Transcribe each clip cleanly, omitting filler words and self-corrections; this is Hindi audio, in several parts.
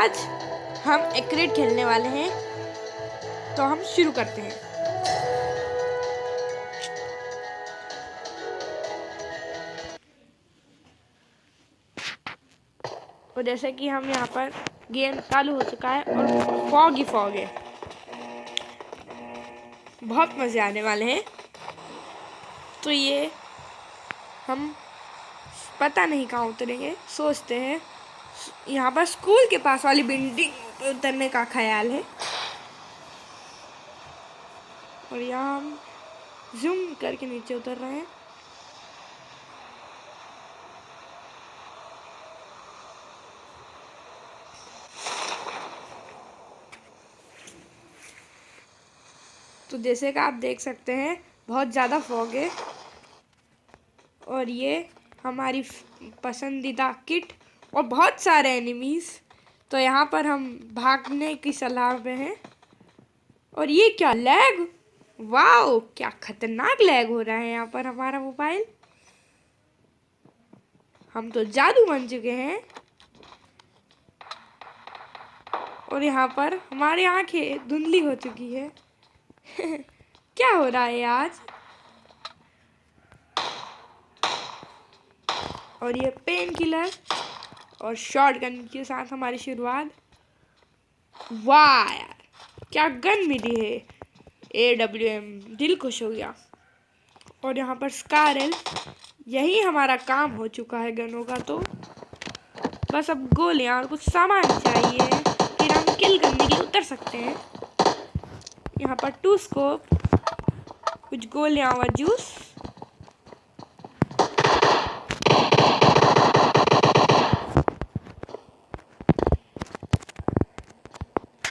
आज हम एक्रेट खेलने वाले हैं, तो हम शुरू करते हैं। और जैसे कि हम यहाँ पर गेम चालू हो चुका है और फॉग ही फॉग है, बहुत मज़े आने वाले हैं। तो ये हम पता नहीं कहाँ उतरेंगे, सोचते हैं यहाँ पर स्कूल के पास वाली बिल्डिंग पे उतरने का ख्याल है। और यहाँ हम जूम करके नीचे उतर रहे हैं। तो जैसे कि आप देख सकते हैं बहुत ज़्यादा फॉग है और ये हमारी पसंदीदा किट और बहुत सारे एनिमीज़। तो यहाँ पर हम भागने की सलाह में हैं। और ये क्या लैग, वाओ क्या खतरनाक लैग हो रहा है यहाँ पर हमारा मोबाइल। हम तो जादू बन चुके हैं। और यहाँ पर हमारी आंखें धुंधली हो चुकी है। क्या हो रहा है आज। और ये पेन किलर और शॉटगन के साथ हमारी शुरुआत। वाह यार क्या गन मिली है, AWM, दिल खुश हो गया। और यहाँ पर स्कारल, यही हमारा काम हो चुका है गनों का। तो बस अब गोलियां और कुछ सामान चाहिए, फिर हम किल करने के लिए उतर सकते हैं। यहाँ पर 2 स्कोप, कुछ गोलियां और जूस।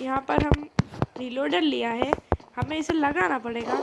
यहाँ पर हम रिलोडर लिया है, हमें इसे लगाना पड़ेगा।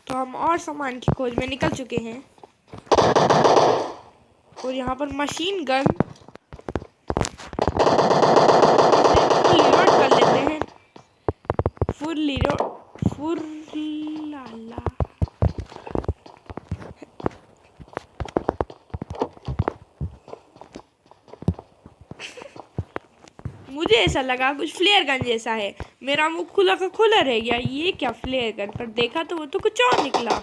तो हम और सामान की खोज में निकल चुके हैं। और यहाँ पर मशीन गन फुल रिलोड कर लेते हैं। फुल लाला। मुझे ऐसा लगा कुछ फ्लेयर गन जैसा है, मेरा मुंह खुला का खुला रह गया। ये क्या फ्लेयर गन, पर देखा तो वो तो कुछ और निकला।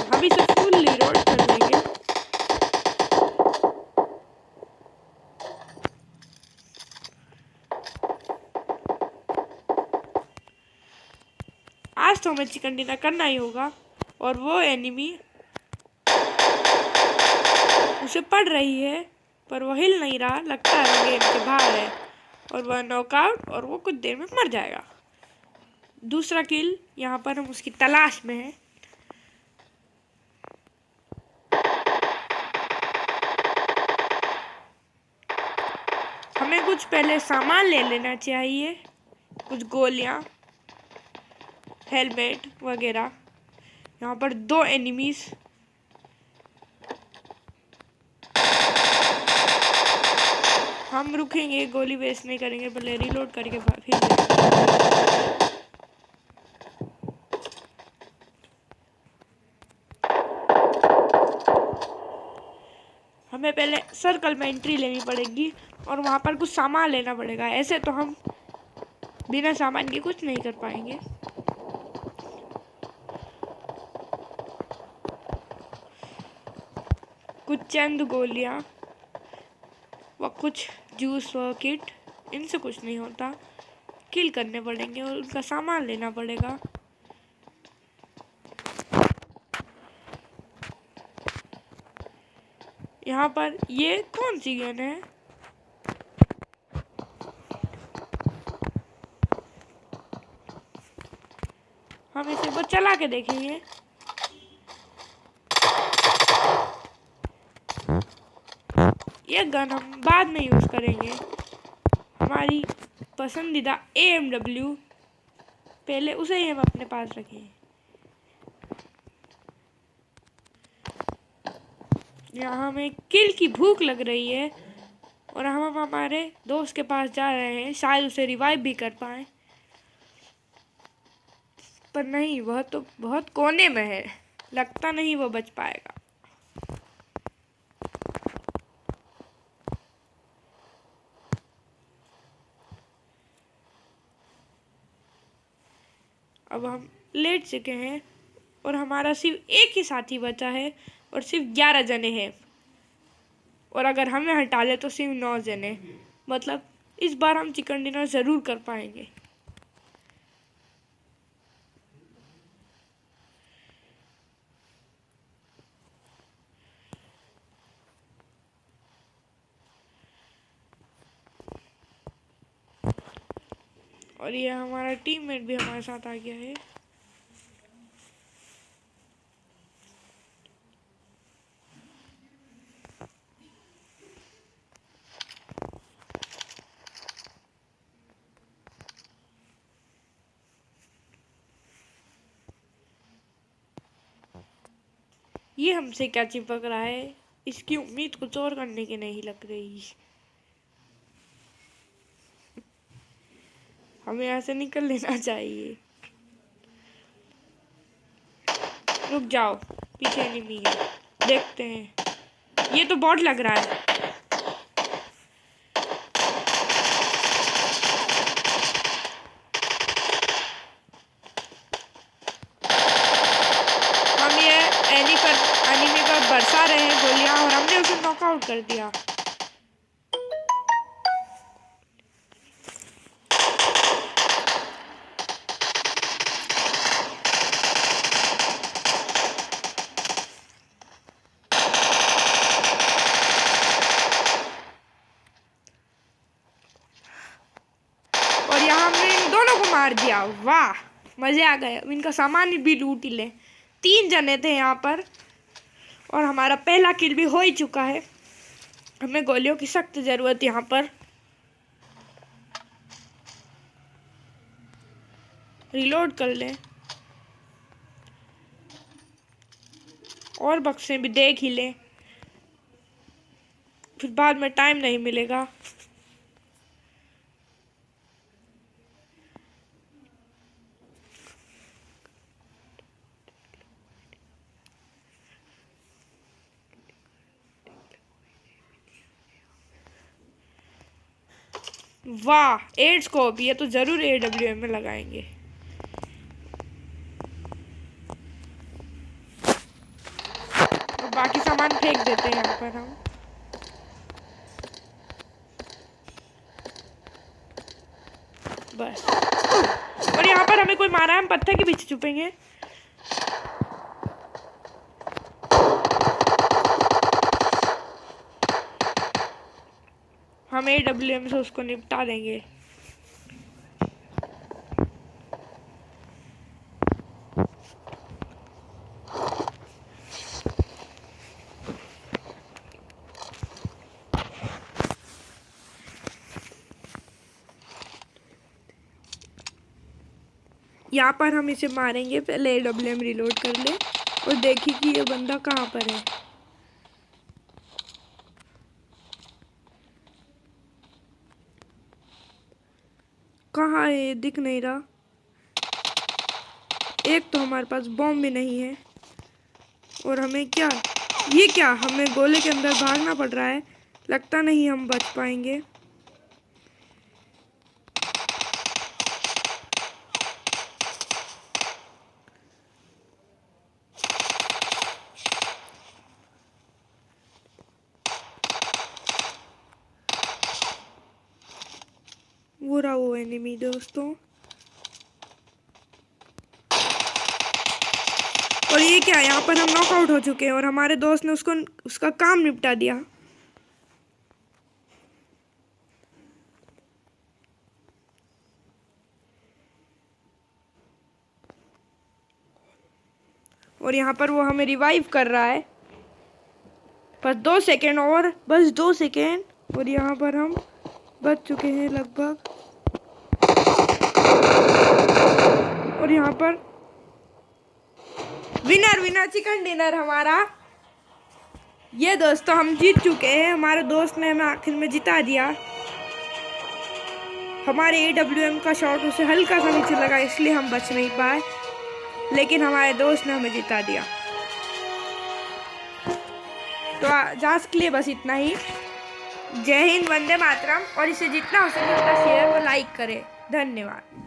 हम इसे फुल रिलोड कर लेंगे। आज तो हमें चिकन डिनर करना ही होगा। और वो एनिमी उसे पड़ रही है, पर वो हिल नहीं रहा, लगता है वो गेम के बाहर है। और वह नॉकआउट, और वो कुछ देर में मर जाएगा। दूसरा किल, यहाँ पर हम उसकी तलाश में हैं। हमें कुछ पहले सामान ले लेना चाहिए, कुछ गोलियां, हेलमेट वगैरह। यहाँ पर 2 एनिमीज। हम रुकेंगे, गोली वेस्ट नहीं करेंगे, पहले रिलोड करके फिर हमें पहले सर्कल में एंट्री लेनी पड़ेगी और वहाँ पर कुछ सामान लेना पड़ेगा। ऐसे तो हम बिना सामान के कुछ नहीं कर पाएंगे। कुछ चंद गोलियां व कुछ जूस व किट, इनसे कुछ नहीं होता। किल करने पड़ेंगे और उनका सामान लेना पड़ेगा। यहाँ पर ये कौन सी गन है। हम इसे बस चला के देखेंगे। ये गन हम बाद में यूज करेंगे। हमारी पसंदीदा AMW, पहले उसे ही हम अपने पास रखें। यहाँ हमें किल की भूख लग रही है और हम हमारे दोस्त के पास जा रहे हैं, शायद उसे रिवाइव भी कर पाए, पर नहीं, वह तो बहुत कोने में है, लगता नहीं वो बच पाएगा। अब हम लेट चुके हैं और हमारा सिर्फ एक ही साथी बचा है और सिर्फ 11 जने हैं, और अगर हमें हटा ले तो सिर्फ 9 जने। मतलब इस बार हम चिकन डिनर ज़रूर कर पाएंगे। और ये हमारा टीममेट भी हमारे साथ आ गया है। ये हमसे क्या चिपक रहा है, इसकी उम्मीद कुछ और करने की नहीं लग रही। हमें ऐसे निकल लेना चाहिए। रुक जाओ, पीछे एनिमी है, देखते हैं। ये तो बॉट लग रहा है। हम ये एनिमी पर बरसा रहे हैं गोलियां और हमने उसे नॉकआउट कर दिया। और यहाँ हमने इन दोनों को मार दिया। वाह, मजे आ गए। अब इनका सामान भी लूट ही ले। 3 जने थे यहाँ पर और हमारा पहला किल भी हो ही चुका है। हमें गोलियों की सख्त जरूरत यहाँ पर। रिलोड कर लें और बक्से भी देख ही लें, फिर बाद में टाइम नहीं मिलेगा। वाह, 8 स्कोप, ये तो जरूर AWM में लगाएंगे। और बाकी सामान फेंक देते हैं यहाँ पर हम। बस, और यहाँ पर हमें कोई मारा है, हम पत्थर के पीछे छुपेंगे। हम AWM से उसको निपटा देंगे। यहाँ पर हम इसे मारेंगे, पहले AWM रिलोड कर ले और देखिए कि ये बंदा कहाँ पर है। कहाँ है ये, दिख नहीं रहा। एक तो हमारे पास बॉम्ब भी नहीं है और हमें क्या, ये क्या, हमें गोले के अंदर भागना पड़ रहा है। लगता नहीं हम बच पाएंगे। वो रहा वो एनिमी दोस्तों। और ये क्या, यहाँ पर हम नॉकआउट हो चुके हैं और हमारे दोस्त ने उसका काम निपटा दिया। और यहाँ पर वो हमें रिवाइव कर रहा है। बस 2 सेकेंड और, बस 2 सेकेंड और यहाँ पर हम बच चुके हैं लगभग। और यहाँ पर विनर चिकन डिनर हमारा ये दोस्तों हम जीत चुके हैं। हमारे दोस्त ने हमें आखिर में जिता दिया। हमारे AWM का शॉट उसे हल्का सा नीचे लगा, इसलिए हम बच नहीं पाए, लेकिन हमारे दोस्त ने हमें जिता दिया। तो आज के लिए बस इतना ही। जय हिंद, वंदे मातरम। और इसे जितना हो सके उतना शेयर और लाइक करें। धन्यवाद।